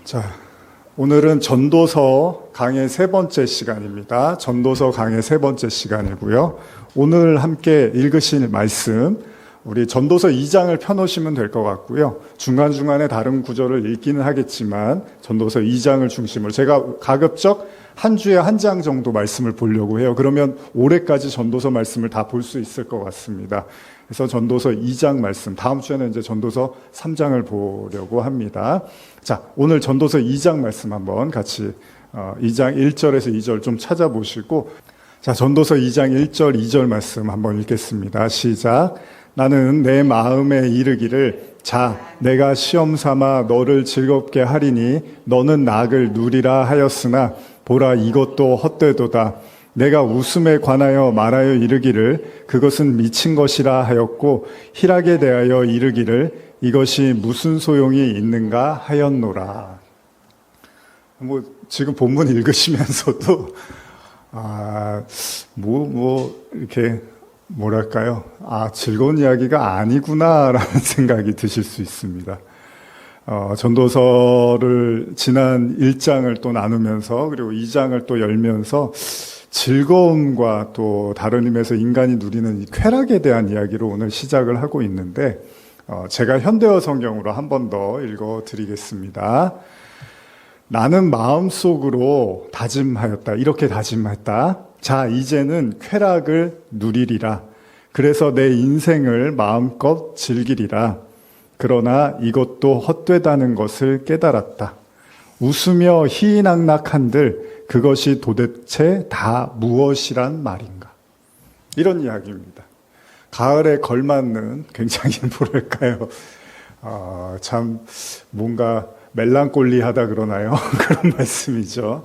자, 오늘은 전도서 강의 세 번째 시간입니다. 전도서 강의 세 번째 시간이고요. 오늘 함께 읽으실 말씀, 우리 전도서 2장을 펴놓으시면 될 것 같고요. 중간중간에 다른 구절을 읽기는 하겠지만 전도서 2장을 중심으로 제가 가급적 한 주에 한 장 정도 말씀을 보려고 해요. 그러면 올해까지 전도서 말씀을 다 볼 수 있을 것 같습니다. 그래서 전도서 2장 말씀, 다음 주에는 이제 전도서 3장을 보려고 합니다. 자, 오늘 전도서 2장 말씀 한번 같이 2장 1절에서 2절 좀 찾아보시고, 자, 전도서 2장 1절 2절 말씀 한번 읽겠습니다. 시작. 나는 내 마음에 이르기를 자, 내가 시험 삼아 너를 즐겁게 하리니 너는 낙을 누리라 하였으나 보라 이것도 헛되도다. 내가 웃음에 관하여 말하여 이르기를 그것은 미친 것이라 하였고 희락에 대하여 이르기를 이것이 무슨 소용이 있는가 하였노라. 지금 본문 읽으시면서도 이렇게 뭐랄까요? 즐거운 이야기가 아니구나라는 생각이 드실 수 있습니다. 전도서를 지난 1장을 또 나누면서 그리고 2장을 또 열면서 즐거움과 또 다른 의미에서 인간이 누리는 이 쾌락에 대한 이야기로 오늘 시작을 하고 있는데, 제가 현대어 성경으로 한 번 더 읽어드리겠습니다. 나는 마음속으로 다짐하였다. 이렇게 다짐했다. 자, 이제는 쾌락을 누리리라. 그래서 내 인생을 마음껏 즐기리라. 그러나 이것도 헛되다는 것을 깨달았다. 웃으며 희희낙낙한들 그것이 도대체 다 무엇이란 말인가? 이런 이야기입니다. 가을에 걸맞는 굉장히 뭐랄까요? 참 뭔가 멜랑콜리하다 그러나요? 그런 말씀이죠.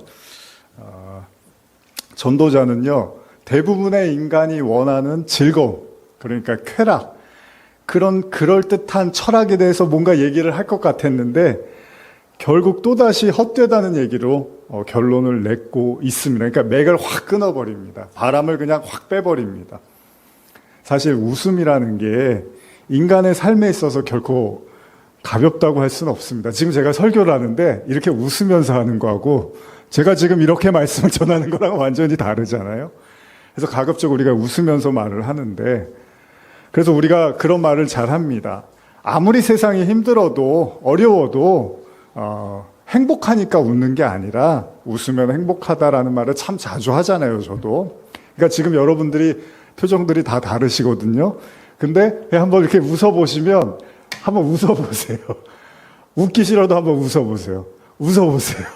전도자는요, 대부분의 인간이 원하는 즐거움, 그러니까 쾌락, 그런 그럴듯한 철학에 대해서 뭔가 얘기를 할 것 같았는데 결국 또다시 헛되다는 얘기로 결론을 냈고 있습니다. 그러니까 맥을 확 끊어버립니다. 바람을 그냥 확 빼버립니다. 사실 웃음이라는 게 인간의 삶에 있어서 결코 가볍다고 할 수는 없습니다. 지금 제가 설교를 하는데 이렇게 웃으면서 하는 거하고 제가 지금 이렇게 말씀을 전하는 거랑 완전히 다르잖아요. 그래서 가급적 우리가 웃으면서 말을 하는데, 그래서 우리가 그런 말을 잘 합니다. 아무리 세상이 힘들어도 어려워도 행복하니까 웃는 게 아니라 웃으면 행복하다라는 말을 참 자주 하잖아요, 저도. 그러니까 지금 여러분들이 표정들이 다 다르시거든요. 근데 한번 이렇게 웃어보시면 한번 웃어보세요. 웃기 싫어도 한번 웃어보세요. 웃어보세요.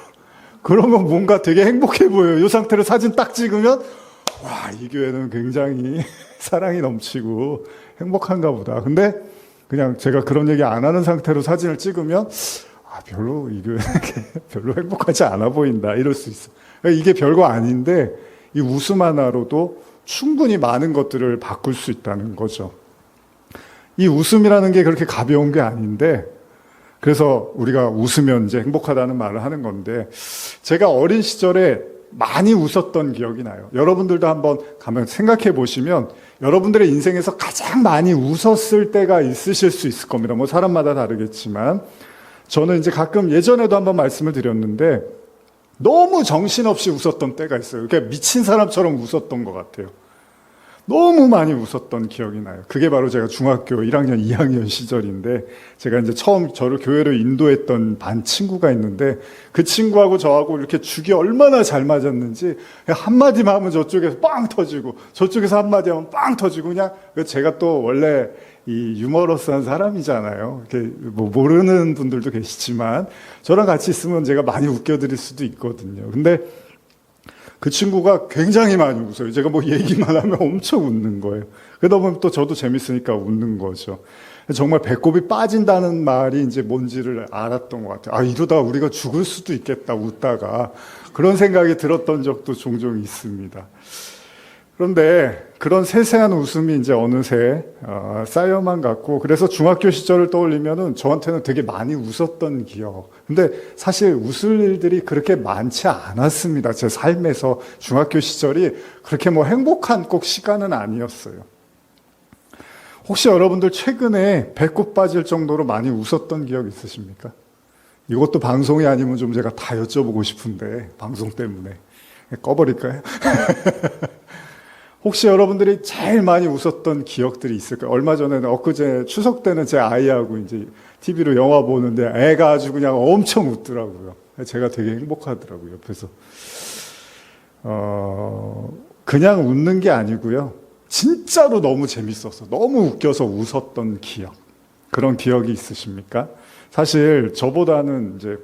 그러면 뭔가 되게 행복해 보여요. 이 상태로 사진 딱 찍으면 와, 이 교회는 굉장히 사랑이 넘치고 행복한가 보다. 근데 그냥 제가 그런 얘기 안 하는 상태로 사진을 찍으면 별로 이 교회는 별로 행복하지 않아 보인다. 이럴 수 있어. 그러니까 이게 별거 아닌데 이 웃음 하나로도 충분히 많은 것들을 바꿀 수 있다는 거죠. 이 웃음이라는 게 그렇게 가벼운 게 아닌데, 그래서 우리가 웃으면 이제 행복하다는 말을 하는 건데, 제가 어린 시절에 많이 웃었던 기억이 나요. 여러분들도 한번 가면 생각해 보시면 여러분들의 인생에서 가장 많이 웃었을 때가 있으실 수 있을 겁니다. 뭐 사람마다 다르겠지만 저는 이제 가끔 예전에도 한번 말씀을 드렸는데 너무 정신없이 웃었던 때가 있어요. 그러니까 미친 사람처럼 웃었던 것 같아요. 너무 많이 웃었던 기억이 나요. 그게 바로 제가 중학교 1학년, 2학년 시절인데, 제가 이제 처음 저를 교회로 인도했던 반 친구가 있는데, 그 친구하고 저하고 이렇게 죽이 얼마나 잘 맞았는지, 한마디만 하면 저쪽에서 빵 터지고, 저쪽에서 한마디 하면 빵 터지고, 그냥, 제가 또 원래 이 유머러스한 사람이잖아요. 이렇게 뭐 모르는 분들도 계시지만, 저랑 같이 있으면 제가 많이 웃겨드릴 수도 있거든요. 근데, 그 친구가 굉장히 많이 웃어요. 제가 뭐 얘기만 하면 엄청 웃는 거예요. 그러다 보면 또 저도 재밌으니까 웃는 거죠. 정말 배꼽이 빠진다는 말이 이제 뭔지를 알았던 것 같아요. 이러다 우리가 죽을 수도 있겠다, 웃다가. 그런 생각이 들었던 적도 종종 있습니다. 그런데 그런 세세한 웃음이 이제 어느새 쌓여만 갔고, 그래서 중학교 시절을 떠올리면은 저한테는 되게 많이 웃었던 기억. 근데 사실 웃을 일들이 그렇게 많지 않았습니다. 제 삶에서 중학교 시절이 그렇게 뭐 행복한 꼭 시간은 아니었어요. 혹시 여러분들 최근에 배꼽 빠질 정도로 많이 웃었던 기억 있으십니까? 이것도 방송이 아니면 좀 제가 다 여쭤보고 싶은데, 방송 때문에. 꺼버릴까요? 혹시 여러분들이 제일 많이 웃었던 기억들이 있을까요? 얼마 전에는 엊그제 추석 때는 제 아이하고 이제 TV로 영화 보는데 애가 아주 그냥 엄청 웃더라고요. 제가 되게 행복하더라고요. 옆에서. 그냥 웃는 게 아니고요. 진짜로 너무 재밌어서, 너무 웃겨서 웃었던 기억. 그런 기억이 있으십니까? 사실 저보다는 이제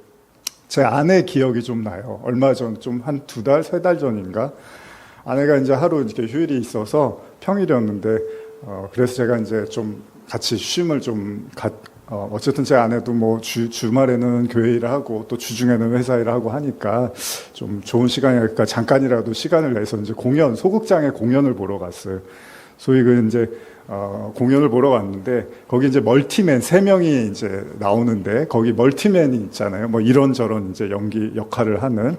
제 아내 기억이 좀 나요. 얼마 전, 좀 한 2달, 3달 전인가? 아내가 이제 하루 이렇게 휴일이 있어서 평일이었는데, 그래서 제가 이제 좀 같이 쉼을 어쨌든 제 아내도 뭐 주말에는 교회 일을 하고 또 주중에는 회사 일을 하고 하니까 좀 좋은 시간이니까 잠깐이라도 시간을 내서 이제 소극장에 공연을 보러 갔어요. 소위 이제 공연을 보러 갔는데 거기 이제 멀티맨 3명이 이제 나오는데 거기 멀티맨이 있잖아요. 뭐 이런저런 이제 연기 역할을 하는.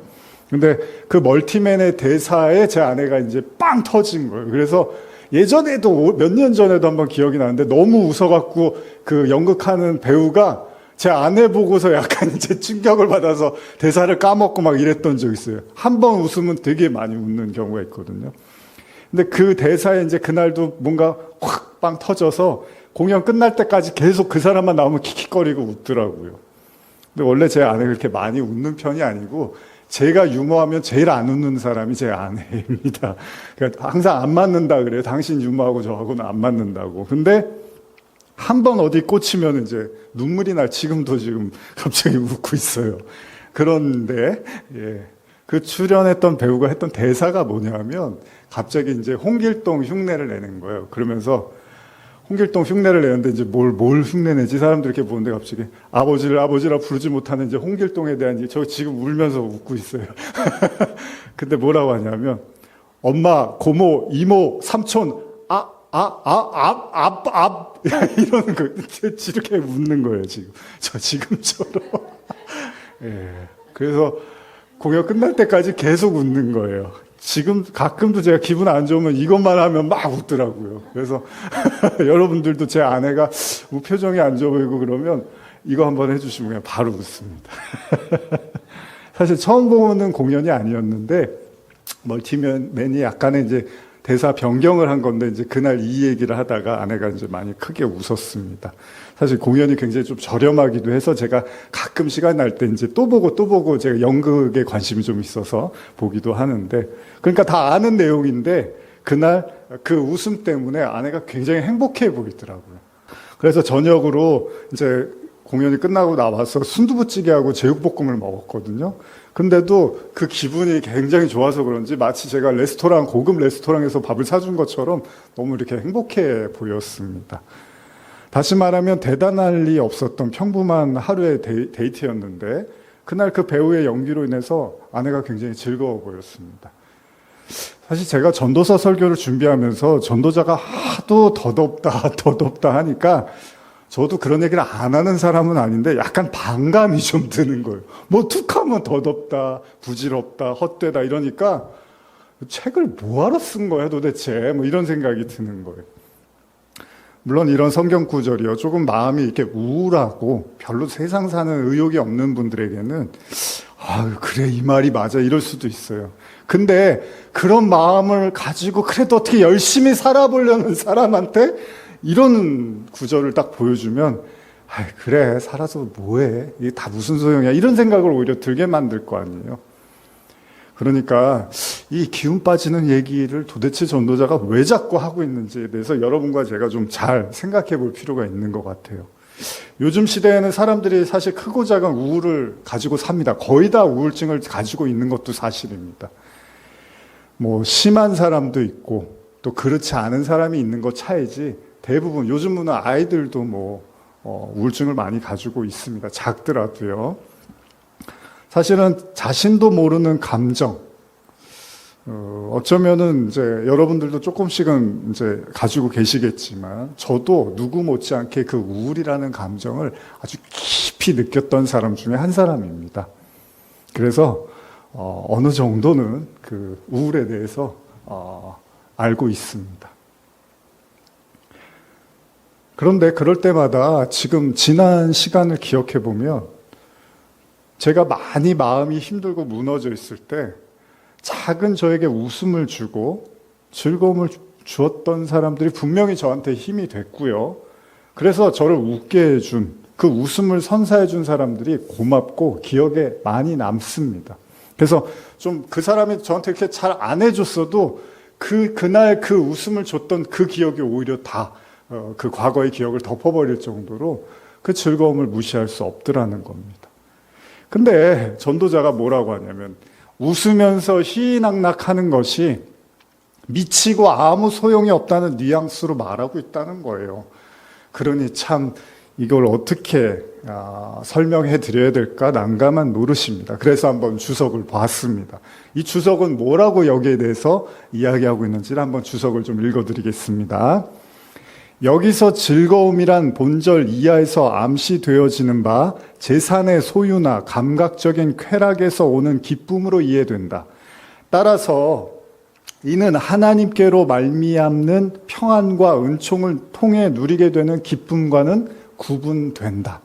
근데 그 멀티맨의 대사에 제 아내가 이제 빵 터진 거예요. 그래서 예전에도 몇 년 전에도 한번 기억이 나는데 너무 웃어갖고 그 연극하는 배우가 제 아내 보고서 약간 이제 충격을 받아서 대사를 까먹고 막 이랬던 적이 있어요. 한 번 웃으면 되게 많이 웃는 경우가 있거든요. 근데 그 대사에 이제 그날도 뭔가 확 빵 터져서 공연 끝날 때까지 계속 그 사람만 나오면 킥킥거리고 웃더라고요. 근데 원래 제 아내가 그렇게 많이 웃는 편이 아니고 제가 유머하면 제일 안 웃는 사람이 제 아내입니다. 그러니까 항상 안 맞는다 그래요. 당신 유머하고 저하고는 안 맞는다고. 근데 한 번 어디 꽂히면 이제 눈물이 지금 갑자기 웃고 있어요. 그런데, 그 출연했던 배우가 했던 대사가 뭐냐면 갑자기 이제 홍길동 흉내를 내는 거예요. 그러면서 홍길동 흉내를 내는데 이제 뭘 흉내내지? 사람들이 이렇게 보는데 갑자기 아버지라 부르지 못하는 이제 홍길동에 대한 저 지금 울면서 웃고 있어요. 근데 뭐라고 하냐면 엄마, 고모, 이모, 삼촌, 이러는 거 이렇게 웃는 거예요, 지금. 지금처럼. 그래서 공연 끝날 때까지 계속 웃는 거예요. 지금 가끔도 제가 기분 안 좋으면 이것만 하면 막 웃더라고요. 그래서 여러분들도 제 아내가 표정이 안 좋아 보이고 그러면 이거 한번 해주시면 그냥 바로 웃습니다. 사실 처음 보는 공연이 아니었는데 멀티맨이 약간의 이제 대사 변경을 한 건데 이제 그날 이 얘기를 하다가 아내가 이제 많이 크게 웃었습니다. 사실 공연이 굉장히 좀 저렴하기도 해서 제가 가끔 시간 날 때 이제 또 보고 제가 연극에 관심이 좀 있어서 보기도 하는데 그러니까 다 아는 내용인데 그날 그 웃음 때문에 아내가 굉장히 행복해 보이더라고요. 그래서 저녁으로 이제 공연이 끝나고 나와서 순두부찌개하고 제육볶음을 먹었거든요. 근데도 그 기분이 굉장히 좋아서 그런지 마치 제가 고급 레스토랑에서 밥을 사준 것처럼 너무 이렇게 행복해 보였습니다. 다시 말하면 대단할 리 없었던 평범한 하루의 데이트였는데 그날 그 배우의 연기로 인해서 아내가 굉장히 즐거워 보였습니다. 사실 제가 전도서 설교를 준비하면서 전도자가 하도 더덥다 하니까 저도 그런 얘기를 안 하는 사람은 아닌데 약간 반감이 좀 드는 거예요. 뭐 툭하면 더덥다, 부질없다, 헛되다 이러니까 책을 뭐하러 쓴 거야 도대체 뭐 이런 생각이 드는 거예요. 물론 이런 성경 구절이요. 조금 마음이 이렇게 우울하고 별로 세상 사는 의욕이 없는 분들에게는 그래 이 말이 맞아 이럴 수도 있어요. 근데 그런 마음을 가지고 그래도 어떻게 열심히 살아보려는 사람한테 이런 구절을 딱 보여주면 그래 살아서 뭐해 이게 다 무슨 소용이야 이런 생각을 오히려 들게 만들 거 아니에요. 그러니까 이 기운 빠지는 얘기를 도대체 전도자가 왜 자꾸 하고 있는지에 대해서 여러분과 제가 좀 잘 생각해 볼 필요가 있는 것 같아요. 요즘 시대에는 사람들이 사실 크고 작은 우울을 가지고 삽니다. 거의 다 우울증을 가지고 있는 것도 사실입니다. 뭐 심한 사람도 있고 또 그렇지 않은 사람이 있는 것 차이지 대부분 요즘은 아이들도 우울증을 많이 가지고 있습니다. 작더라도요. 사실은 자신도 모르는 감정, 어쩌면은 이제 여러분들도 조금씩은 이제 가지고 계시겠지만 저도 누구 못지않게 그 우울이라는 감정을 아주 깊이 느꼈던 사람 중에 한 사람입니다. 그래서 어느 정도는 그 우울에 대해서 알고 있습니다. 그런데 그럴 때마다 지금 지난 시간을 기억해 보면 제가 많이 마음이 힘들고 무너져 있을 때 작은 저에게 웃음을 주고 즐거움을 주었던 사람들이 분명히 저한테 힘이 됐고요. 그래서 저를 웃게 해준, 그 웃음을 선사해 준 사람들이 고맙고 기억에 많이 남습니다. 그래서 좀 그 사람이 저한테 이렇게 잘 안 해줬어도 그날 그 웃음을 줬던 그 기억이 오히려 다 그 과거의 기억을 덮어버릴 정도로 그 즐거움을 무시할 수 없더라는 겁니다. 근데 전도자가 뭐라고 하냐면 웃으면서 희희낙낙하는 것이 미치고 아무 소용이 없다는 뉘앙스로 말하고 있다는 거예요. 그러니 참 이걸 어떻게 설명해 드려야 될까 난감한 노릇입니다. 그래서 한번 주석을 봤습니다. 이 주석은 뭐라고 여기에 대해서 이야기하고 있는지를 한번 주석을 좀 읽어드리겠습니다. 여기서 즐거움이란 본절 이하에서 암시되어지는 바 재산의 소유나 감각적인 쾌락에서 오는 기쁨으로 이해된다. 따라서 이는 하나님께로 말미암는 평안과 은총을 통해 누리게 되는 기쁨과는 구분된다.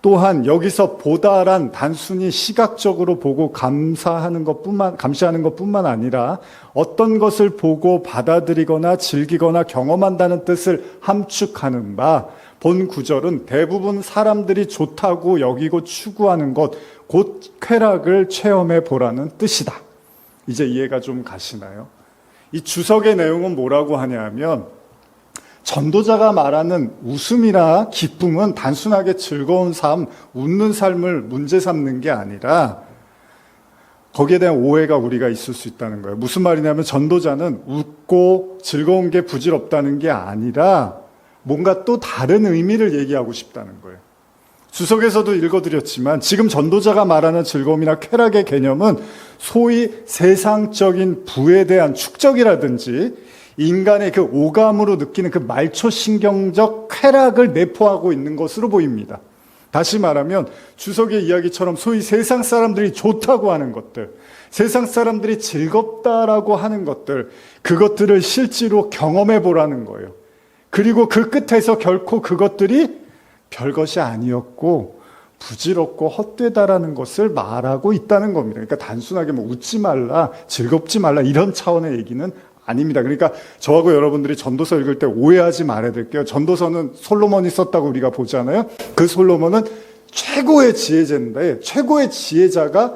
또한 여기서 보다란 단순히 시각적으로 보고 감시하는 것뿐만 아니라 어떤 것을 보고 받아들이거나 즐기거나 경험한다는 뜻을 함축하는 바 본 구절은 대부분 사람들이 좋다고 여기고 추구하는 것, 곧 쾌락을 체험해 보라는 뜻이다. 이제 이해가 좀 가시나요? 이 주석의 내용은 뭐라고 하냐면 전도자가 말하는 웃음이나 기쁨은 단순하게 즐거운 삶, 웃는 삶을 문제 삼는 게 아니라 거기에 대한 오해가 우리가 있을 수 있다는 거예요. 무슨 말이냐면 전도자는 웃고 즐거운 게 부질없다는 게 아니라 뭔가 또 다른 의미를 얘기하고 싶다는 거예요. 주석에서도 읽어드렸지만 지금 전도자가 말하는 즐거움이나 쾌락의 개념은 소위 세상적인 부에 대한 축적이라든지 인간의 그 오감으로 느끼는 그 말초신경적 쾌락을 내포하고 있는 것으로 보입니다. 다시 말하면 주석의 이야기처럼 소위 세상 사람들이 좋다고 하는 것들, 세상 사람들이 즐겁다라고 하는 것들, 그것들을 실제로 경험해 보라는 거예요. 그리고 그 끝에서 결코 그것들이 별것이 아니었고 부질없고 헛되다라는 것을 말하고 있다는 겁니다. 그러니까 단순하게 뭐 웃지 말라, 즐겁지 말라 이런 차원의 얘기는 아닙니다. 그러니까 저하고 여러분들이 전도서 읽을 때 오해하지 말아야 될게요. 전도서는 솔로몬이 썼다고 우리가 보잖아요. 그 솔로몬은 최고의 지혜자인데 최고의 지혜자가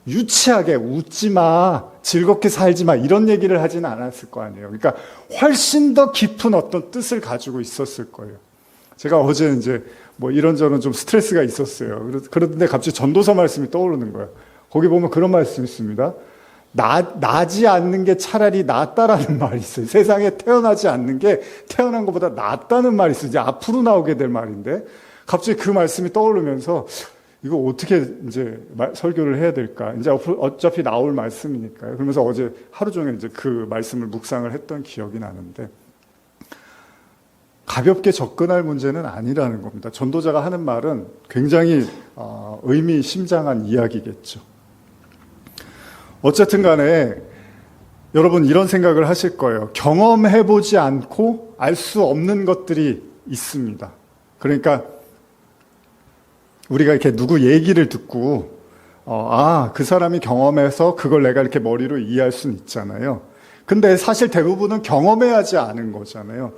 유치하게 웃지 마, 즐겁게 살지 마 이런 얘기를 하지는 않았을 거 아니에요. 그러니까 훨씬 더 깊은 어떤 뜻을 가지고 있었을 거예요. 제가 어제 이제 뭐 이런저런 좀 스트레스가 있었어요. 그런데 갑자기 전도서 말씀이 떠오르는 거예요. 거기 보면 그런 말씀이 있습니다. 나지 않는 게 차라리 낫다라는 말이 있어요. 세상에 태어나지 않는 게 태어난 것보다 낫다는 말이 있어요. 이제 앞으로 나오게 될 말인데 갑자기 그 말씀이 떠오르면서 이거 어떻게 이제 설교를 해야 될까? 이제 어차피 나올 말씀이니까요. 그러면서 어제 하루 종일 이제 그 말씀을 묵상을 했던 기억이 나는데 가볍게 접근할 문제는 아니라는 겁니다. 전도자가 하는 말은 굉장히 의미심장한 이야기겠죠. 어쨌든 간에 여러분 이런 생각을 하실 거예요. 경험해보지 않고 알 수 없는 것들이 있습니다. 그러니까 우리가 이렇게 누구 얘기를 듣고 그 사람이 경험해서 그걸 내가 이렇게 머리로 이해할 수는 있잖아요. 근데 사실 대부분은 경험해야지 아는 거잖아요.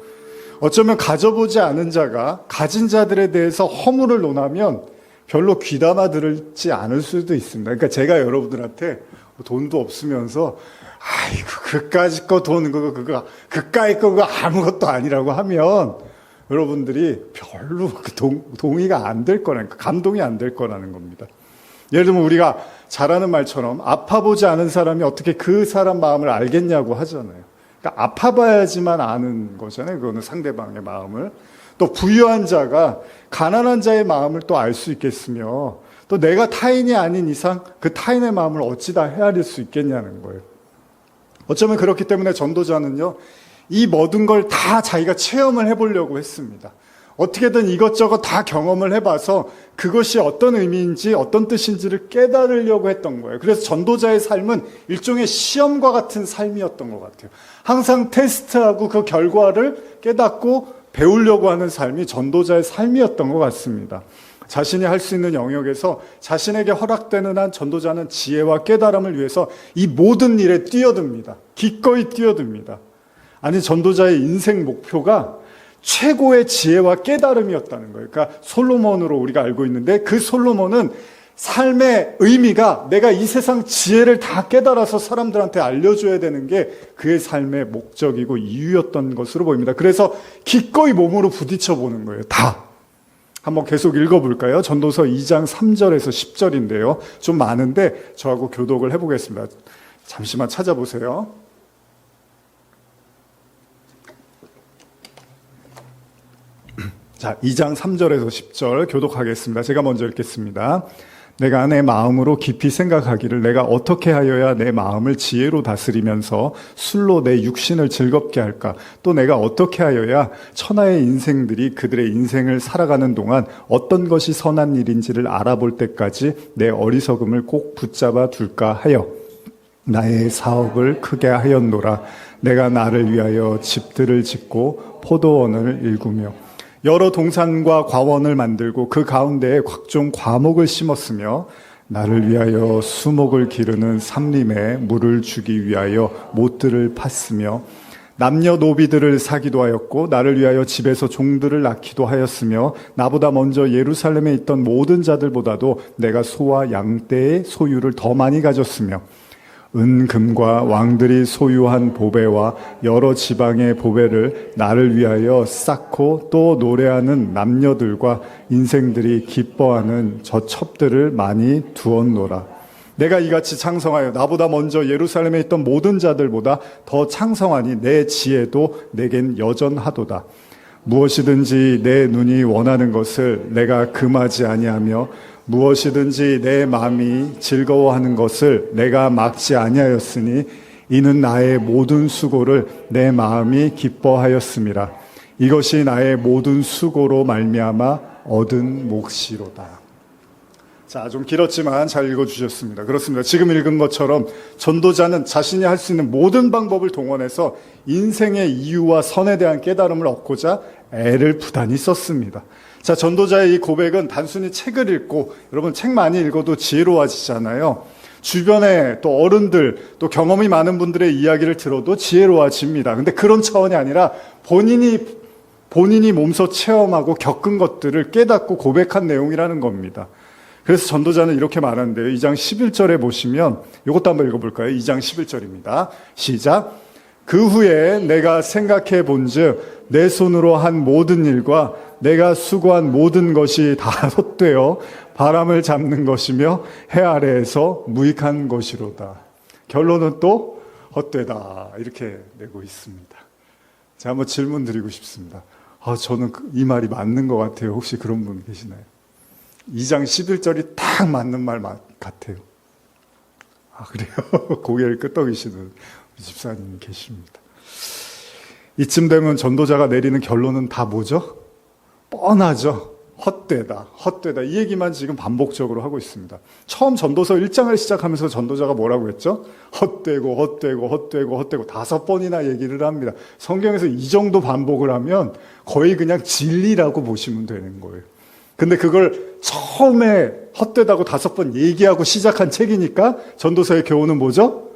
어쩌면 가져보지 않은 자가 가진 자들에 대해서 허물을 논하면 별로 귀담아 들지 않을 수도 있습니다. 그러니까 제가 여러분들한테 돈도 없으면서 아이고 그까짓 거 돈 그거 그까짓 거 그거 아무것도 아니라고 하면 여러분들이 별로 동의가 안 될 거라니까 감동이 안 될 거라는 겁니다. 예를 들면 우리가 잘하는 말처럼 아파보지 않은 사람이 어떻게 그 사람 마음을 알겠냐고 하잖아요. 그러니까 아파봐야지만 아는 거잖아요. 그거는 상대방의 마음을. 또 부유한 자가 가난한 자의 마음을 또 알 수 있겠으며 또 내가 타인이 아닌 이상 그 타인의 마음을 어찌 다 헤아릴 수 있겠냐는 거예요. 어쩌면 그렇기 때문에 전도자는요, 이 모든 걸 다 자기가 체험을 해보려고 했습니다. 어떻게든 이것저것 다 경험을 해봐서 그것이 어떤 의미인지 어떤 뜻인지를 깨달으려고 했던 거예요. 그래서 전도자의 삶은 일종의 시험과 같은 삶이었던 것 같아요. 항상 테스트하고 그 결과를 깨닫고 배우려고 하는 삶이 전도자의 삶이었던 것 같습니다. 자신이 할 수 있는 영역에서 자신에게 허락되는 한 전도자는 지혜와 깨달음을 위해서 이 모든 일에 뛰어듭니다. 기꺼이 뛰어듭니다. 아니, 전도자의 인생 목표가 최고의 지혜와 깨달음이었다는 거예요. 그러니까 솔로몬으로 우리가 알고 있는데, 그 솔로몬은 삶의 의미가 내가 이 세상 지혜를 다 깨달아서 사람들한테 알려줘야 되는 게 그의 삶의 목적이고 이유였던 것으로 보입니다. 그래서 기꺼이 몸으로 부딪혀 보는 거예요. 다. 한번 계속 읽어볼까요? 전도서 2장 3절에서 10절인데요. 좀 많은데 저하고 교독을 해보겠습니다. 잠시만 찾아보세요. 자, 2장 3절에서 10절 교독하겠습니다. 제가 먼저 읽겠습니다. 내가 내 마음으로 깊이 생각하기를 내가 어떻게 하여야 내 마음을 지혜로 다스리면서 술로 내 육신을 즐겁게 할까? 또 내가 어떻게 하여야 천하의 인생들이 그들의 인생을 살아가는 동안 어떤 것이 선한 일인지를 알아볼 때까지 내 어리석음을 꼭 붙잡아 둘까 하여 나의 사업을 크게 하였노라. 내가 나를 위하여 집들을 짓고 포도원을 일구며 여러 동산과 과원을 만들고 그 가운데에 각종 과목을 심었으며 나를 위하여 수목을 기르는 삼림에 물을 주기 위하여 못들을 팠으며 남녀노비들을 사기도 하였고 나를 위하여 집에서 종들을 낳기도 하였으며 나보다 먼저 예루살렘에 있던 모든 자들보다도 내가 소와 양떼의 소유를 더 많이 가졌으며 은금과 왕들이 소유한 보배와 여러 지방의 보배를 나를 위하여 쌓고 또 노래하는 남녀들과 인생들이 기뻐하는 저 첩들을 많이 두었노라. 내가 이같이 창성하여 나보다 먼저 예루살렘에 있던 모든 자들보다 더 창성하니 내 지혜도 내겐 여전하도다. 무엇이든지 내 눈이 원하는 것을 내가 금하지 아니하며 무엇이든지 내 마음이 즐거워하는 것을 내가 막지 아니하였으니 이는 나의 모든 수고를 내 마음이 기뻐하였음이라. 이것이 나의 모든 수고로 말미암아 얻은 몫이로다. 자, 좀 길었지만 잘 읽어주셨습니다. 그렇습니다. 지금 읽은 것처럼 전도자는 자신이 할 수 있는 모든 방법을 동원해서 인생의 이유와 선에 대한 깨달음을 얻고자 애를 부단히 썼습니다. 자, 전도자의 이 고백은 단순히 책을 읽고, 여러분 책 많이 읽어도 지혜로워지잖아요. 주변에 또 어른들, 또 경험이 많은 분들의 이야기를 들어도 지혜로워집니다. 근데 그런 차원이 아니라 본인이 몸소 체험하고 겪은 것들을 깨닫고 고백한 내용이라는 겁니다. 그래서 전도자는 이렇게 말하는데요. 2장 11절에 보시면 이것도 한번 읽어볼까요? 2장 11절입니다. 시작. 그 후에 내가 생각해 본즉 내 손으로 한 모든 일과 내가 수고한 모든 것이 다 헛되어 바람을 잡는 것이며 해 아래에서 무익한 것이로다. 결론은 또 헛되다. 이렇게 내고 있습니다. 제가 한번 질문 드리고 싶습니다. 저는 이 말이 맞는 것 같아요. 혹시 그런 분 계시나요? 2장 11절이 딱 맞는 말 같아요. 그래요? 고개를 끄덕이시는 집사님이 계십니다. 이쯤 되면 전도자가 내리는 결론은 다 뭐죠? 뻔하죠. 헛되다. 이 얘기만 지금 반복적으로 하고 있습니다. 처음 전도서 1장을 시작하면서 전도자가 뭐라고 했죠? 헛되고 5번이나 얘기를 합니다. 성경에서 이 정도 반복을 하면 거의 그냥 진리라고 보시면 되는 거예요. 근데 그걸 처음에 헛되다고 5번 얘기하고 시작한 책이니까 전도서의 교훈은 뭐죠?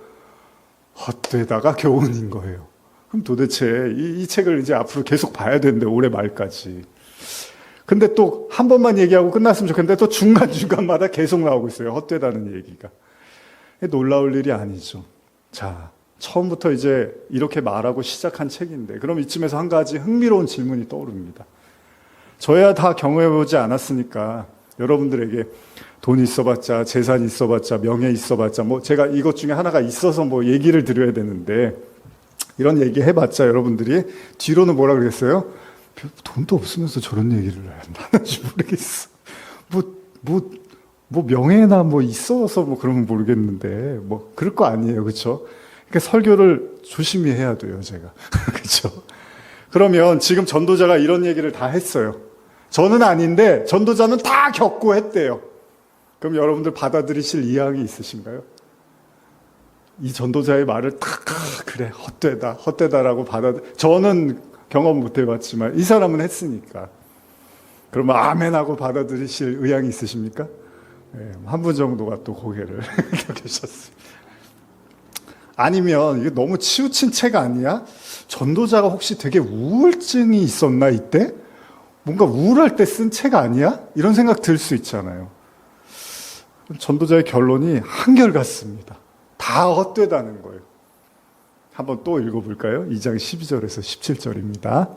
헛되다가 교훈인 거예요. 그럼 도대체 이 책을 이제 앞으로 계속 봐야 되는데 올해 말까지. 근데 또 한 번만 얘기하고 끝났으면 좋겠는데 또 중간중간마다 계속 나오고 있어요. 헛되다는 얘기가. 놀라울 일이 아니죠. 자, 처음부터 이제 이렇게 말하고 시작한 책인데 그럼 이쯤에서 한 가지 흥미로운 질문이 떠오릅니다. 저야 다 경험해보지 않았으니까 여러분들에게 돈 있어봤자, 재산 있어봤자, 명예 있어봤자, 제가 이것 중에 하나가 있어서 얘기를 드려야 되는데, 이런 얘기 해봤자 여러분들이 뒤로는 뭐라 그랬어요? 돈도 없으면서 저런 얘기를 하는지 모르겠어. 명예나 있어서 그러면 모르겠는데, 그럴 거 아니에요. 그쵸? 그러니까 설교를 조심히 해야 돼요, 제가. 그쵸? 그러면 지금 전도자가 이런 얘기를 다 했어요. 저는 아닌데 전도자는 다 겪고 했대요. 그럼 여러분들 받아들이실 의향이 있으신가요? 이 전도자의 말을 딱 그래 헛되다라고 저는 경험 못 해봤지만 이 사람은 했으니까. 그러면 아멘하고 받아들이실 의향이 있으십니까? 네, 한 분 정도가 또 고개를 계셨습니다. 아니면 이게 너무 치우친 책 아니야? 전도자가 혹시 되게 우울증이 있었나 이때? 뭔가 우울할 때 쓴 책 아니야? 이런 생각 들 수 있잖아요. 전도자의 결론이 한결같습니다. 다 헛되다는 거예요. 한번 또 읽어볼까요? 2장 12절에서 17절입니다.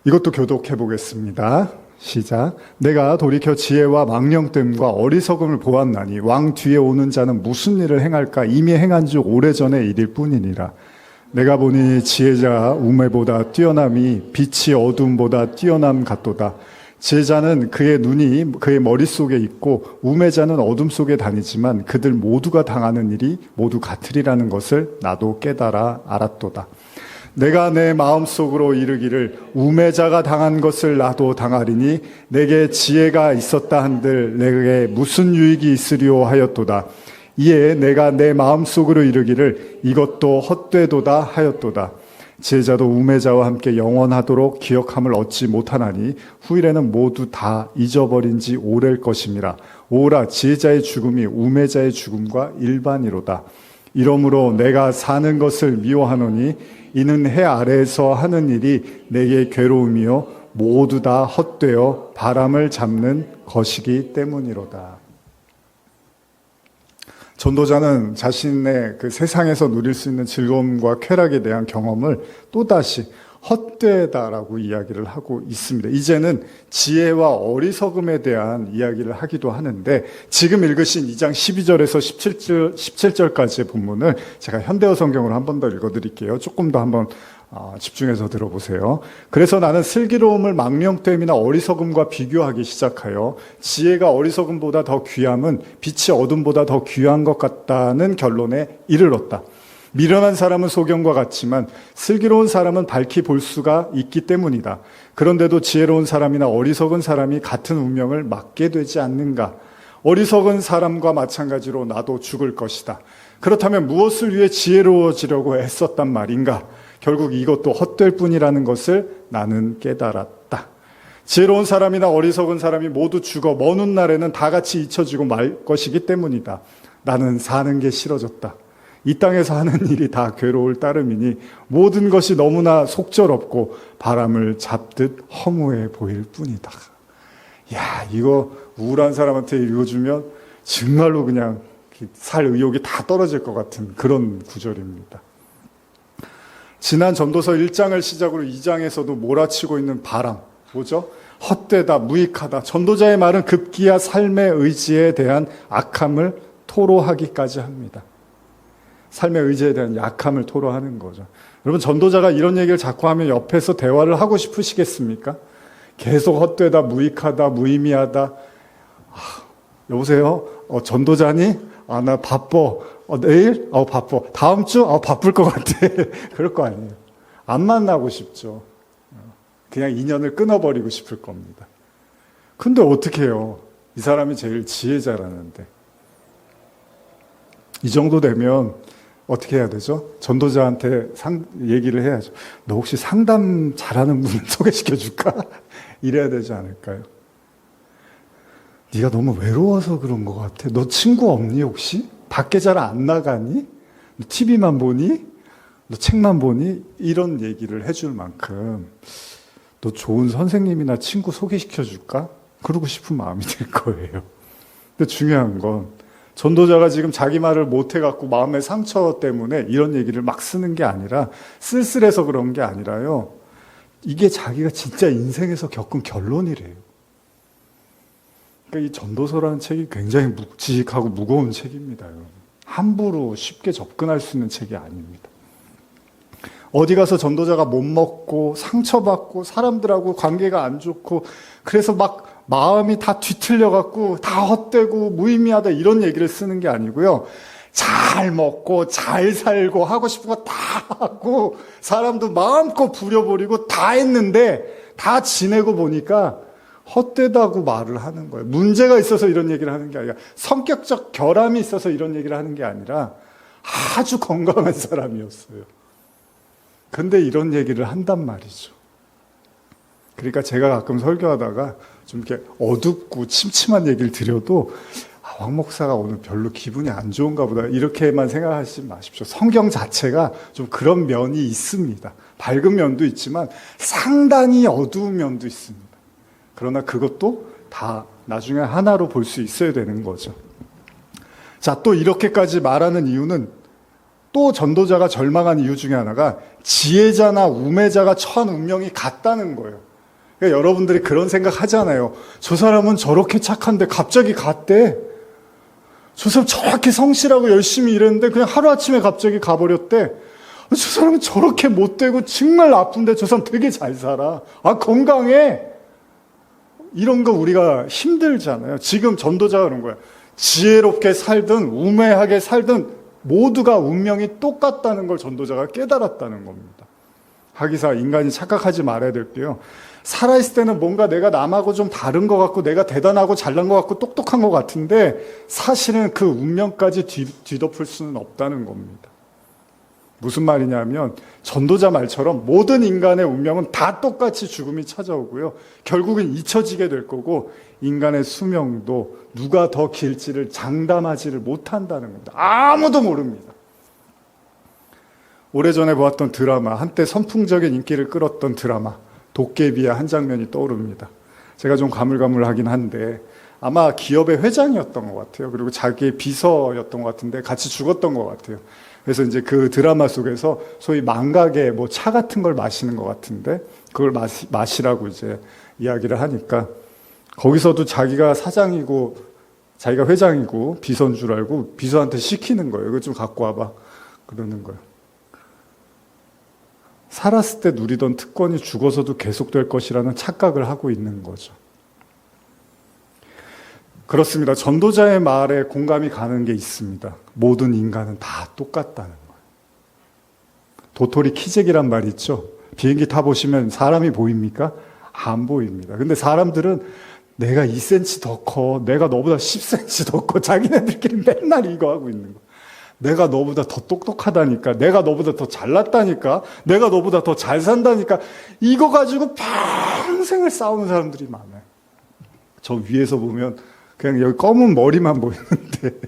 이것도 교독해 보겠습니다. 시작. 내가 돌이켜 지혜와 망령됨과 어리석음을 보았나니 왕 뒤에 오는 자는 무슨 일을 행할까 이미 행한 지 오래전의 일일 뿐이니라. 내가 보니 지혜자 우매보다 뛰어남이 빛이 어둠보다 뛰어남 같도다. 지혜자는 그의 눈이 그의 머릿속에 있고 우매자는 어둠 속에 다니지만 그들 모두가 당하는 일이 모두 같으리라는 것을 나도 깨달아 알았도다. 내가 내 마음속으로 이르기를 우매자가 당한 것을 나도 당하리니 내게 지혜가 있었다 한들 내게 무슨 유익이 있으리오 하였도다. 이에 내가 내 마음속으로 이르기를 이것도 헛되도다 하였도다. 지혜자도 우매자와 함께 영원하도록 기억함을 얻지 못하나니 후일에는 모두 다 잊어버린 지 오래일 것임이라. 오라 지혜자의 죽음이 우매자의 죽음과 일반이로다. 이러므로 내가 사는 것을 미워하노니 이는 해 아래에서 하는 일이 내게 괴로움이요 모두 다 헛되어 바람을 잡는 것이기 때문이로다. 전도자는 자신의 그 세상에서 누릴 수 있는 즐거움과 쾌락에 대한 경험을 또다시 헛되다라고 이야기를 하고 있습니다. 이제는 지혜와 어리석음에 대한 이야기를 하기도 하는데 지금 읽으신 2장 12절에서 17절까지의 본문을 제가 현대어 성경으로 한 번 더 읽어드릴게요. 조금 더 한번 집중해서 들어보세요. 그래서 나는 슬기로움을 망령됨이나 어리석음과 비교하기 시작하여 지혜가 어리석음보다 더 귀함은 빛이 어둠보다 더 귀한 것 같다는 결론에 이르렀다. 미련한 사람은 소경과 같지만 슬기로운 사람은 밝히 볼 수가 있기 때문이다. 그런데도 지혜로운 사람이나 어리석은 사람이 같은 운명을 맞게 되지 않는가? 어리석은 사람과 마찬가지로 나도 죽을 것이다. 그렇다면 무엇을 위해 지혜로워지려고 애썼단 말인가? 결국 이것도 헛될 뿐이라는 것을 나는 깨달았다. 지혜로운 사람이나 어리석은 사람이 모두 죽어 먼 훗날에는 다 같이 잊혀지고 말 것이기 때문이다. 나는 사는 게 싫어졌다. 이 땅에서 하는 일이 다 괴로울 따름이니 모든 것이 너무나 속절없고 바람을 잡듯 허무해 보일 뿐이다. 야, 이거 우울한 사람한테 읽어주면 정말로 그냥 살 의욕이 다 떨어질 것 같은 그런 구절입니다. 지난 전도서 1장을 시작으로 2장에서도 몰아치고 있는 바람, 뭐죠? 헛되다, 무익하다. 전도자의 말은 급기야 삶의 의지에 대한 악함을 토로하기까지 합니다. 삶의 의지에 대한 약함을 토로하는 거죠. 여러분, 전도자가 이런 얘기를 자꾸 하면 옆에서 대화를 하고 싶으시겠습니까? 계속 헛되다, 무익하다, 무의미하다. 여보세요? 전도자니? 나 바빠. 내일? 바빠. 다음 주? 바쁠 것 같아. 그럴 거 아니에요. 안 만나고 싶죠. 그냥 인연을 끊어버리고 싶을 겁니다. 근데 어떻게 해요? 이 사람이 제일 지혜자라는데. 이 정도 되면 어떻게 해야 되죠? 전도자한테 얘기를 해야죠. 너 혹시 상담 잘하는 분 소개시켜 줄까? 이래야 되지 않을까요? 네가 너무 외로워서 그런 것 같아. 너 친구 없니 혹시? 밖에 잘 안 나가니? 너 TV만 보니? 너 책만 보니? 이런 얘기를 해줄 만큼 너 좋은 선생님이나 친구 소개시켜 줄까? 그러고 싶은 마음이 들 거예요. 근데 중요한 건 전도자가 지금 자기 말을 못해갖고 마음의 상처 때문에 이런 얘기를 막 쓰는 게 아니라 쓸쓸해서 그런 게 아니라요. 이게 자기가 진짜 인생에서 겪은 결론이래요. 그러니까 이 전도서라는 책이 굉장히 묵직하고 무거운 책입니다. 여러분. 함부로 쉽게 접근할 수 있는 책이 아닙니다. 어디 가서 전도자가 못 먹고 상처받고 사람들하고 관계가 안 좋고 그래서 막 마음이 다 뒤틀려갖고 다 헛되고 무의미하다 이런 얘기를 쓰는 게 아니고요. 잘 먹고 잘 살고 하고 싶은 거 다 하고 사람도 마음껏 부려버리고 다 했는데 다 지내고 보니까 헛되다고 말을 하는 거예요. 문제가 있어서 이런 얘기를 하는 게 아니라 성격적 결함이 있어서 이런 얘기를 하는 게 아니라 아주 건강한 사람이었어요. 근데 이런 얘기를 한단 말이죠. 그러니까 제가 가끔 설교하다가 좀 이렇게 어둡고 침침한 얘기를 드려도 황 목사가 오늘 별로 기분이 안 좋은가 보다 이렇게만 생각하지 마십시오. 성경 자체가 좀 그런 면이 있습니다. 밝은 면도 있지만 상당히 어두운 면도 있습니다. 그러나 그것도 다 나중에 하나로 볼 수 있어야 되는 거죠. 자, 또 이렇게까지 말하는 이유는 또 전도자가 절망한 이유 중에 하나가 지혜자나 우매자가 처한 운명이 같다는 거예요. 그러니까 여러분들이 그런 생각 하잖아요. 저 사람은 저렇게 착한데 갑자기 갔대. 저 사람 저렇게 성실하고 열심히 일했는데 그냥 하루아침에 갑자기 가버렸대. 저 사람은 저렇게 못되고 정말 아픈데 저 사람 되게 잘 살아. 아, 건강해. 이런 거 우리가 힘들잖아요. 지금 전도자가 그런 거야. 지혜롭게 살든 우매하게 살든 모두가 운명이 똑같다는 걸 전도자가 깨달았다는 겁니다. 하기사 인간이 착각하지 말아야 될 게요. 살아있을 때는 뭔가 내가 남하고 좀 다른 것 같고 내가 대단하고 잘난 것 같고 똑똑한 것 같은데 사실은 그 운명까지 뒤덮을 수는 없다는 겁니다. 무슨 말이냐면 전도자 말처럼 모든 인간의 운명은 다 똑같이 죽음이 찾아오고요. 결국은 잊혀지게 될 거고 인간의 수명도 누가 더 길지를 장담하지를 못한다는 겁니다. 아무도 모릅니다. 오래전에 보았던 드라마, 한때 선풍적인 인기를 끌었던 드라마 도깨비의 한 장면이 떠오릅니다. 제가 좀 가물가물하긴 한데 아마 기업의 회장이었던 것 같아요. 그리고 자기의 비서였던 것 같은데 같이 죽었던 것 같아요. 그래서 이제 그 드라마 속에서 소위 망각의 뭐 차 같은 걸 마시는 것 같은데 그걸 마시라고 이제 이야기를 하니까 거기서도 자기가 사장이고 자기가 회장이고 비서인 줄 알고 비서한테 시키는 거예요. 이거 좀 갖고 와봐. 그러는 거예요. 살았을 때 누리던 특권이 죽어서도 계속될 것이라는 착각을 하고 있는 거죠. 그렇습니다. 전도자의 말에 공감이 가는 게 있습니다. 모든 인간은 다 똑같다는 거예요. 도토리 키재기란 말이 있죠. 비행기 타보시면 사람이 보입니까? 안 보입니다. 근데 사람들은 내가 2cm 더 커, 내가 너보다 10cm 더 커, 자기네들끼리 맨날 이거 하고 있는 거예요. 내가 너보다 더 똑똑하다니까, 내가 너보다 더 잘났다니까, 내가 너보다 더 잘 산다니까, 이거 가지고 평생을 싸우는 사람들이 많아요. 저 위에서 보면 그냥 여기 검은 머리만 보이는데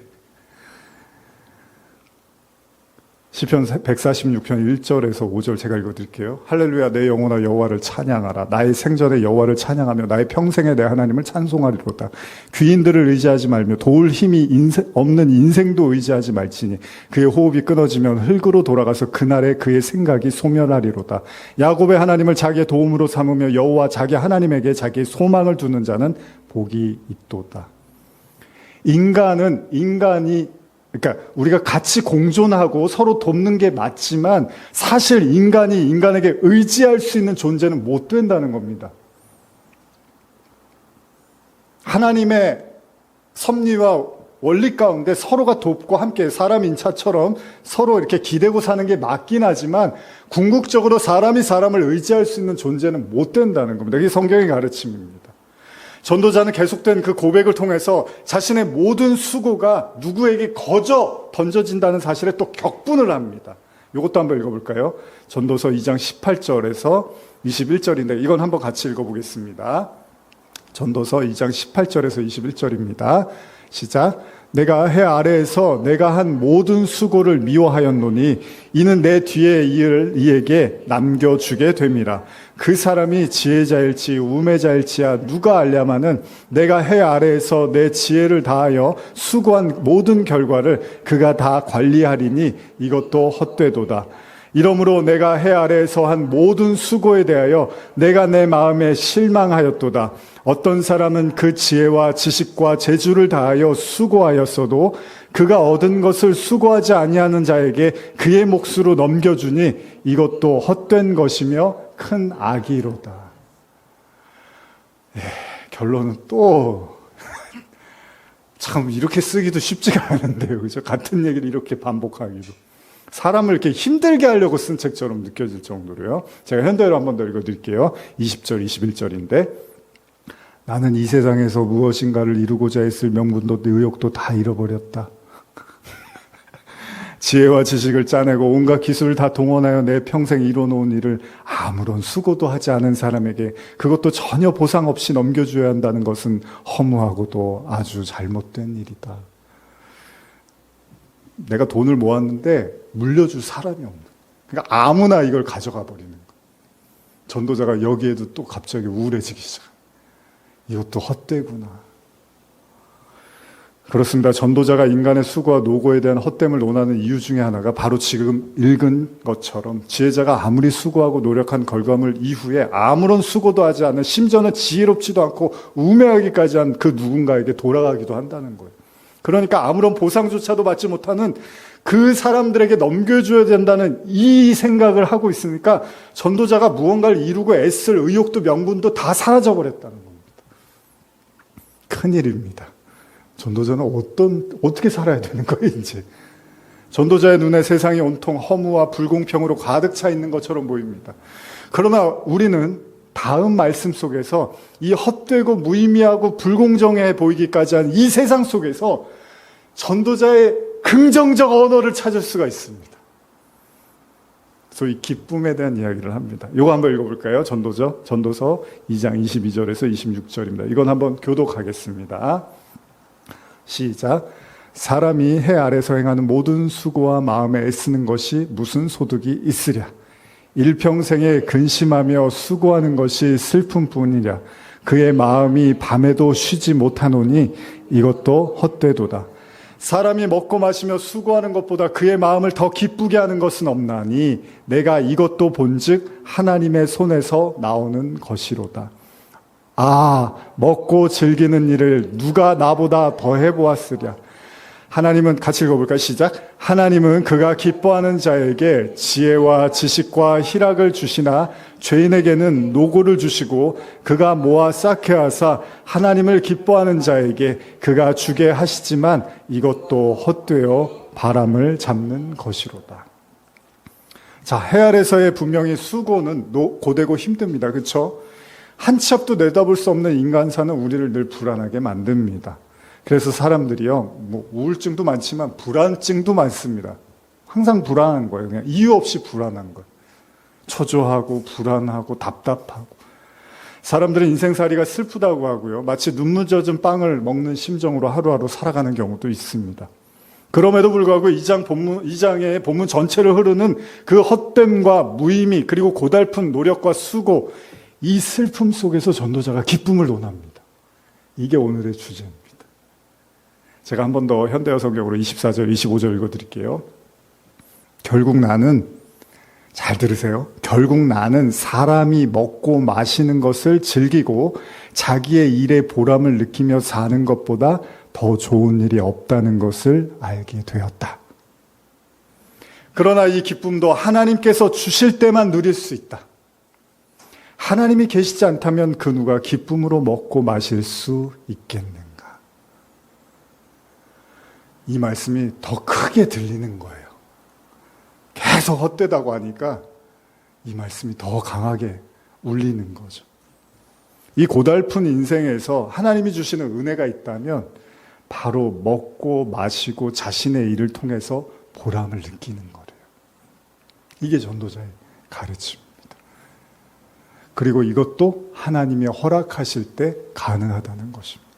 시편 146편 1절에서 5절 제가 읽어드릴게요. 할렐루야 내 영혼아 여호와를 찬양하라. 나의 생전에 여호와를 찬양하며 나의 평생에 내 하나님을 찬송하리로다. 귀인들을 의지하지 말며 도울 힘이 없는 인생도 의지하지 말지니 그의 호흡이 끊어지면 흙으로 돌아가서 그날에 그의 생각이 소멸하리로다. 야곱의 하나님을 자기의 도움으로 삼으며 여호와 자기 하나님에게 자기의 소망을 두는 자는 복이 있도다. 인간이 그러니까 우리가 같이 공존하고 서로 돕는 게 맞지만 사실 인간이 인간에게 의지할 수 있는 존재는 못 된다는 겁니다. 하나님의 섭리와 원리 가운데 서로가 돕고 함께 사람 인차처럼 서로 이렇게 기대고 사는 게 맞긴 하지만 궁극적으로 사람이 사람을 의지할 수 있는 존재는 못 된다는 겁니다. 이게 성경의 가르침입니다. 전도자는 계속된 그 고백을 통해서 자신의 모든 수고가 누구에게 거저 던져진다는 사실에 또 격분을 합니다. 이것도 한번 읽어볼까요? 전도서 2장 18절에서 21절인데 이건 한번 같이 읽어보겠습니다. 전도서 2장 18절에서 21절입니다. 시작. 내가 해 아래에서 내가 한 모든 수고를 미워하였노니 이는 내 뒤에 이을 이에게 남겨주게 됨이라. 그 사람이 지혜자일지 우매자일지야 누가 알랴마는 내가 해 아래에서 내 지혜를 다하여 수고한 모든 결과를 그가 다 관리하리니 이것도 헛되도다. 이러므로 내가 해 아래에서 한 모든 수고에 대하여 내가 내 마음에 실망하였도다. 어떤 사람은 그 지혜와 지식과 재주를 다하여 수고하였어도 그가 얻은 것을 수고하지 아니하는 자에게 그의 몫으로 넘겨주니 이것도 헛된 것이며 큰 악이로다. 결론은 또 참 이렇게 쓰기도 쉽지가 않은데요. 그죠? 같은 얘기를 이렇게 반복하기도. 사람을 이렇게 힘들게 하려고 쓴 책처럼 느껴질 정도로요. 제가 현대어로 한 번 더 읽어드릴게요. 20절, 21절인데 나는 이 세상에서 무엇인가를 이루고자 했을 명분도 의욕도 다 잃어버렸다. 지혜와 지식을 짜내고 온갖 기술을 다 동원하여 내 평생 이뤄놓은 일을 아무런 수고도 하지 않은 사람에게 그것도 전혀 보상 없이 넘겨줘야 한다는 것은 허무하고도 아주 잘못된 일이다. 내가 돈을 모았는데 물려줄 사람이 없는. 그러니까 아무나 이걸 가져가 버리는 거예요. 전도자가 여기에도 또 갑자기 우울해지기 시작해요. 이것도 헛되구나. 그렇습니다. 전도자가 인간의 수고와 노고에 대한 헛됨을 논하는 이유 중에 하나가 바로 지금 읽은 것처럼 지혜자가 아무리 수고하고 노력한 결과물 이후에 아무런 수고도 하지 않은, 심지어는 지혜롭지도 않고 우매하기까지 한 그 누군가에게 돌아가기도 한다는 거예요. 그러니까 아무런 보상조차도 받지 못하는 그 사람들에게 넘겨줘야 된다는 이 생각을 하고 있으니까 전도자가 무언가를 이루고 애쓸 의욕도 명분도 다 사라져버렸다는 겁니다. 큰일입니다. 전도자는 어떻게 살아야 되는 거예요, 이제? 전도자의 눈에 세상이 온통 허무와 불공평으로 가득 차 있는 것처럼 보입니다. 그러나 우리는 다음 말씀 속에서 이 헛되고 무의미하고 불공정해 보이기까지 한 이 세상 속에서 전도자의 긍정적 언어를 찾을 수가 있습니다. 소위 기쁨에 대한 이야기를 합니다. 이거 한번 읽어볼까요? 전도서 2장 22절에서 26절입니다. 이건 한번 교독하겠습니다. 시작. 사람이 해 아래서 행하는 모든 수고와 마음에 애쓰는 것이 무슨 소득이 있으랴. 일평생에 근심하며 수고하는 것이 슬픔뿐이랴. 그의 마음이 밤에도 쉬지 못하노니 이것도 헛되도다. 사람이 먹고 마시며 수고하는 것보다 그의 마음을 더 기쁘게 하는 것은 없나니 내가 이것도 본즉 하나님의 손에서 나오는 것이로다. 아, 먹고 즐기는 일을 누가 나보다 더 해보았으랴. 하나님은, 같이 읽어볼까요? 시작. 하나님은 그가 기뻐하는 자에게 지혜와 지식과 희락을 주시나 죄인에게는 노고를 주시고 그가 모아 쌓게 하사 하나님을 기뻐하는 자에게 그가 주게 하시지만 이것도 헛되어 바람을 잡는 것이로다. 자, 해 아래서의 분명히 수고는 고되고 힘듭니다. 그렇죠? 한 치 앞도 내다볼 수 없는 인간사는 우리를 늘 불안하게 만듭니다. 그래서 사람들이요, 우울증도 많지만 불안증도 많습니다. 항상 불안한 거예요. 그냥 이유 없이 불안한 거예요. 초조하고 불안하고 답답하고. 사람들은 인생살이가 슬프다고 하고요. 마치 눈물 젖은 빵을 먹는 심정으로 하루하루 살아가는 경우도 있습니다. 그럼에도 불구하고 2장의 본문 전체를 흐르는 그 헛됨과 무의미 그리고 고달픈 노력과 수고, 이 슬픔 속에서 전도자가 기쁨을 논합니다. 이게 오늘의 주제입니다. 제가 한 번 더 현대어 성경으로 24절, 25절 읽어드릴게요. 결국 나는, 잘 들으세요. 결국 나는 사람이 먹고 마시는 것을 즐기고 자기의 일에 보람을 느끼며 사는 것보다 더 좋은 일이 없다는 것을 알게 되었다. 그러나 이 기쁨도 하나님께서 주실 때만 누릴 수 있다. 하나님이 계시지 않다면 그 누가 기쁨으로 먹고 마실 수 있겠는가? 이 말씀이 더 크게 들리는 거예요. 계속 헛되다고 하니까 이 말씀이 더 강하게 울리는 거죠. 이 고달픈 인생에서 하나님이 주시는 은혜가 있다면 바로 먹고 마시고 자신의 일을 통해서 보람을 느끼는 거래요. 이게 전도자의 가르침입니다. 그리고 이것도 하나님이 허락하실 때 가능하다는 것입니다.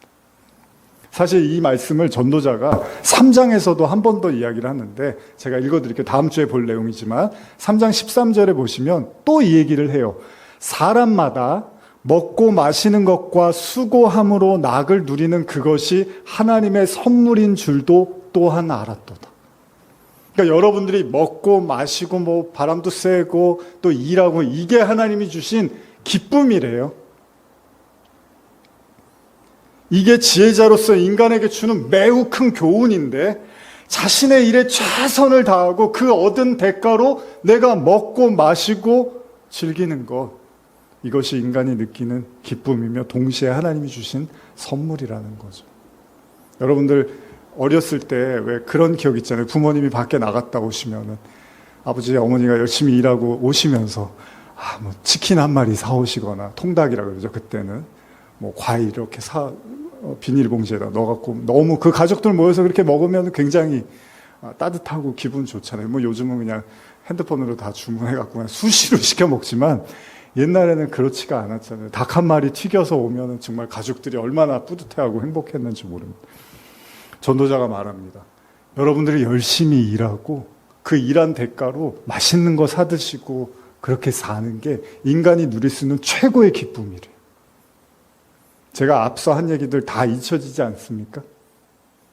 사실 이 말씀을 전도자가 3장에서도 한 번 더 이야기를 하는데 제가 읽어드릴게요. 다음 주에 볼 내용이지만 3장 13절에 보시면 또 이 얘기를 해요. 사람마다 먹고 마시는 것과 수고함으로 낙을 누리는 그것이 하나님의 선물인 줄도 또한 알았도다. 그러니까 여러분들이 먹고 마시고 바람도 쐬고 또 일하고 이게 하나님이 주신 기쁨이래요. 이게 지혜자로서 인간에게 주는 매우 큰 교훈인데 자신의 일에 최선을 다하고 그 얻은 대가로 내가 먹고 마시고 즐기는 것, 이것이 인간이 느끼는 기쁨이며 동시에 하나님이 주신 선물이라는 거죠. 여러분들 어렸을 때 왜 그런 기억 있잖아요. 부모님이 밖에 나갔다 오시면은 아버지 어머니가 열심히 일하고 오시면서 치킨 한 마리 사오시거나 통닭이라 그러죠. 그때는 과일 이렇게 비닐봉지에다 넣어갖고 너무 그 가족들 모여서 그렇게 먹으면 굉장히 따뜻하고 기분 좋잖아요. 요즘은 그냥 핸드폰으로 다 주문해갖고 수시로 시켜 먹지만 옛날에는 그렇지가 않았잖아요. 닭 한 마리 튀겨서 오면 정말 가족들이 얼마나 뿌듯해하고 행복했는지 모릅니다. 전도자가 말합니다. 여러분들이 열심히 일하고 그 일한 대가로 맛있는 거 사드시고 그렇게 사는 게 인간이 누릴 수 있는 최고의 기쁨이래요. 제가 앞서 한 얘기들 다 잊혀지지 않습니까?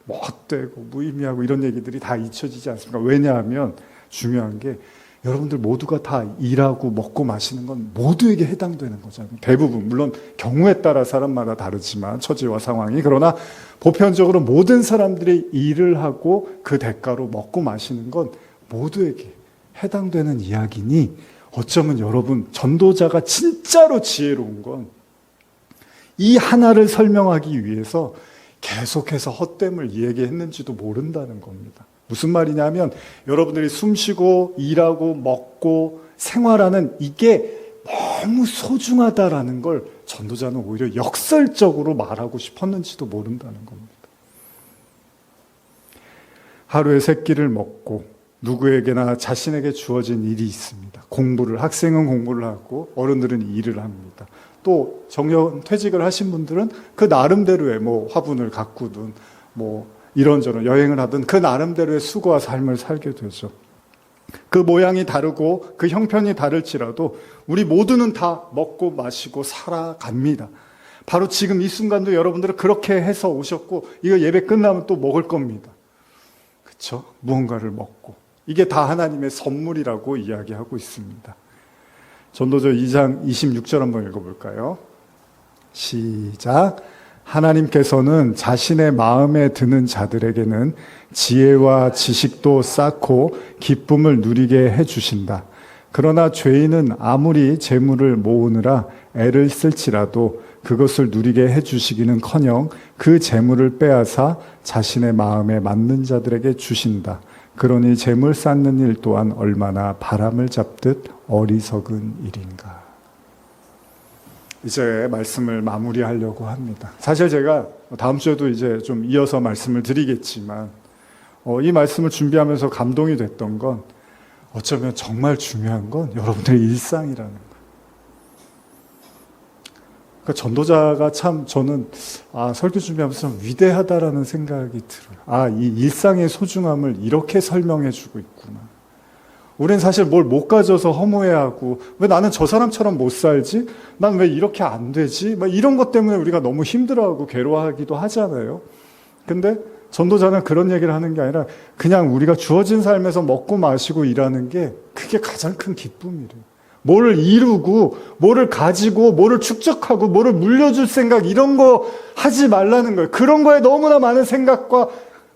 뭐 헛되고 무의미하고 이런 얘기들이 다 잊혀지지 않습니까? 왜냐하면 중요한 게 여러분들 모두가 다 일하고 먹고 마시는 건 모두에게 해당되는 거잖아요. 대부분, 물론 경우에 따라 사람마다 다르지만 처지와 상황이, 그러나 보편적으로 모든 사람들이 일을 하고 그 대가로 먹고 마시는 건 모두에게 해당되는 이야기니, 어쩌면 여러분 전도자가 진짜로 지혜로운 건 이 하나를 설명하기 위해서 계속해서 헛됨을 이야기했는지도 모른다는 겁니다. 무슨 말이냐면 여러분들이 숨쉬고 일하고 먹고 생활하는 이게 너무 소중하다라는 걸 전도자는 오히려 역설적으로 말하고 싶었는지도 모른다는 겁니다. 하루에 세 끼를 먹고 누구에게나 자신에게 주어진 일이 있습니다. 학생은 공부를 하고 어른들은 일을 합니다. 또 정년 퇴직을 하신 분들은 그 나름대로의 화분을 가꾸든 이런저런 여행을 하든 그 나름대로의 수고와 삶을 살게 되죠. 그 모양이 다르고 그 형편이 다를지라도 우리 모두는 다 먹고 마시고 살아갑니다. 바로 지금 이 순간도 여러분들은 그렇게 해서 오셨고 이거 예배 끝나면 또 먹을 겁니다. 그렇죠? 무언가를 먹고. 이게 다 하나님의 선물이라고 이야기하고 있습니다. 전도서 2장 26절 한번 읽어볼까요? 시작. 하나님께서는 자신의 마음에 드는 자들에게는 지혜와 지식도 쌓고 기쁨을 누리게 해주신다. 그러나 죄인은 아무리 재물을 모으느라 애를 쓸지라도 그것을 누리게 해주시기는커녕 그 재물을 빼앗아 자신의 마음에 맞는 자들에게 주신다. 그러니 재물 쌓는 일 또한 얼마나 바람을 잡듯 어리석은 일인가. 이제 말씀을 마무리하려고 합니다. 사실 제가 다음 주에도 이제 좀 이어서 말씀을 드리겠지만 이 말씀을 준비하면서 감동이 됐던 건 어쩌면 정말 중요한 건 여러분들의 일상이라는 거예요. 그러니까 전도자가 참 저는 설교 준비하면서 참 위대하다라는 생각이 들어요. 이 일상의 소중함을 이렇게 설명해 주고 있구나. 우린 사실 뭘 못 가져서 허무해하고 왜 나는 저 사람처럼 못 살지? 난 왜 이렇게 안 되지? 이런 것 때문에 우리가 너무 힘들어하고 괴로워하기도 하잖아요. 근데 전도자는 그런 얘기를 하는 게 아니라 그냥 우리가 주어진 삶에서 먹고 마시고 일하는 게 그게 가장 큰 기쁨이래요. 뭐를 이루고 뭐를 가지고 뭐를 축적하고 뭐를 물려줄 생각 이런 거 하지 말라는 거예요. 그런 거에 너무나 많은 생각과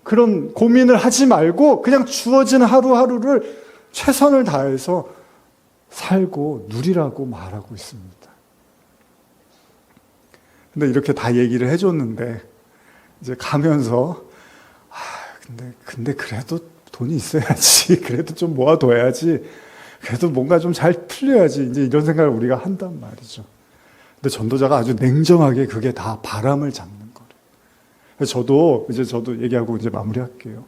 그런 고민을 하지 말고 그냥 주어진 하루하루를 최선을 다해서 살고 누리라고 말하고 있습니다. 근데 이렇게 다 얘기를 해줬는데 이제 가면서 근데 그래도 돈이 있어야지. 그래도 좀 모아둬야지. 그래도 뭔가 좀 잘 풀려야지. 이제 이런 생각을 우리가 한단 말이죠. 근데 전도자가 아주 냉정하게 그게 다 바람을 잡는 거예요. 저도 얘기하고 이제 마무리할게요.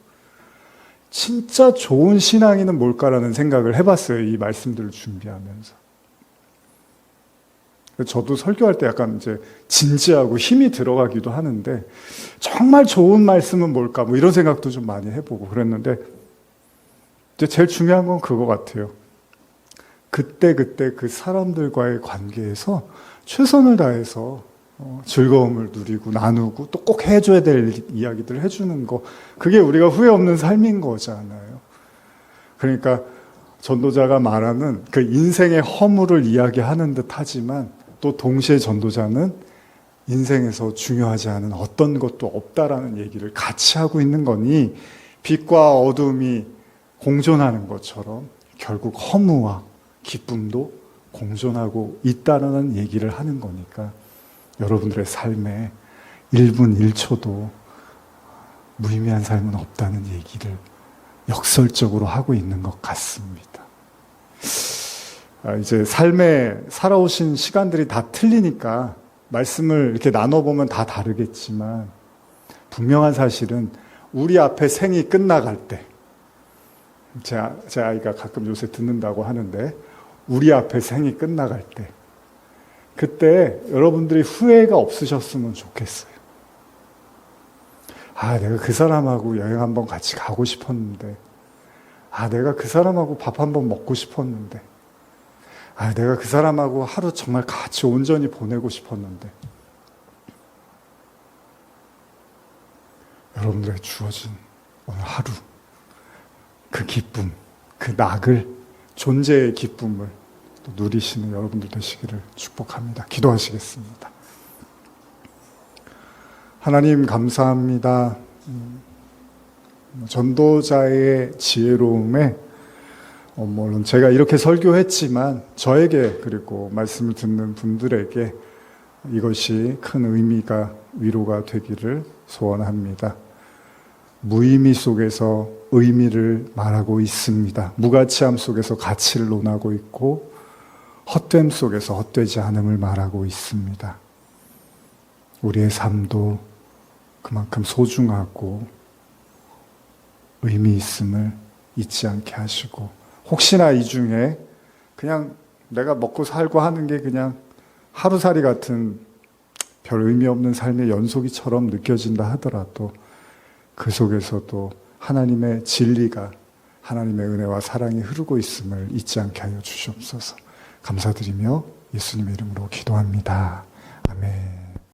진짜 좋은 신앙인은 뭘까라는 생각을 해봤어요. 이 말씀들을 준비하면서. 저도 설교할 때 약간 이제 진지하고 힘이 들어가기도 하는데 정말 좋은 말씀은 뭘까? 이런 생각도 좀 많이 해보고 그랬는데 이제 제일 중요한 건 그거 같아요. 그때 그 사람들과의 관계에서 최선을 다해서 즐거움을 누리고 나누고 또 꼭 해줘야 될 이야기들을 해주는 거, 그게 우리가 후회 없는 삶인 거잖아요. 그러니까 전도자가 말하는 그 인생의 허물을 이야기하는 듯 하지만 또 동시에 전도자는 인생에서 중요하지 않은 어떤 것도 없다라는 얘기를 같이 하고 있는 거니 빛과 어둠이 공존하는 것처럼 결국 허무와 기쁨도 공존하고 있다는 얘기를 하는 거니까 여러분들의 삶에 1분 1초도 무의미한 삶은 없다는 얘기를 역설적으로 하고 있는 것 같습니다. 이제 삶에 살아오신 시간들이 다 틀리니까 말씀을 이렇게 나눠보면 다 다르겠지만 분명한 사실은 우리 앞에 생이 끝나갈 때 제 아이가 가끔 요새 듣는다고 하는데, 우리 앞에 생이 끝나갈 때, 그때 여러분들이 후회가 없으셨으면 좋겠어요. 아, 내가 그 사람하고 여행 한번 같이 가고 싶었는데, 아, 내가 그 사람하고 밥 한번 먹고 싶었는데, 아, 내가 그 사람하고 하루 정말 같이 온전히 보내고 싶었는데, 여러분들에게 주어진 오늘 하루, 그 기쁨, 그 낙을, 존재의 기쁨을 또 누리시는 여러분들 되시기를 축복합니다. 기도하시겠습니다. 하나님 감사합니다. 전도자의 지혜로움에 물론 제가 이렇게 설교했지만 저에게 그리고 말씀을 듣는 분들에게 이것이 큰 의미가 위로가 되기를 소원합니다. 무의미 속에서 의미를 말하고 있습니다. 무가치함 속에서 가치를 논하고 있고 헛됨 속에서 헛되지 않음을 말하고 있습니다. 우리의 삶도 그만큼 소중하고 의미 있음을 잊지 않게 하시고 혹시나 이 중에 그냥 내가 먹고 살고 하는 게 그냥 하루살이 같은 별 의미 없는 삶의 연속이처럼 느껴진다 하더라도 그 속에서도 하나님의 진리가 하나님의 은혜와 사랑이 흐르고 있음을 잊지 않게 하여 주시옵소서. 감사드리며 예수님의 이름으로 기도합니다. 아멘.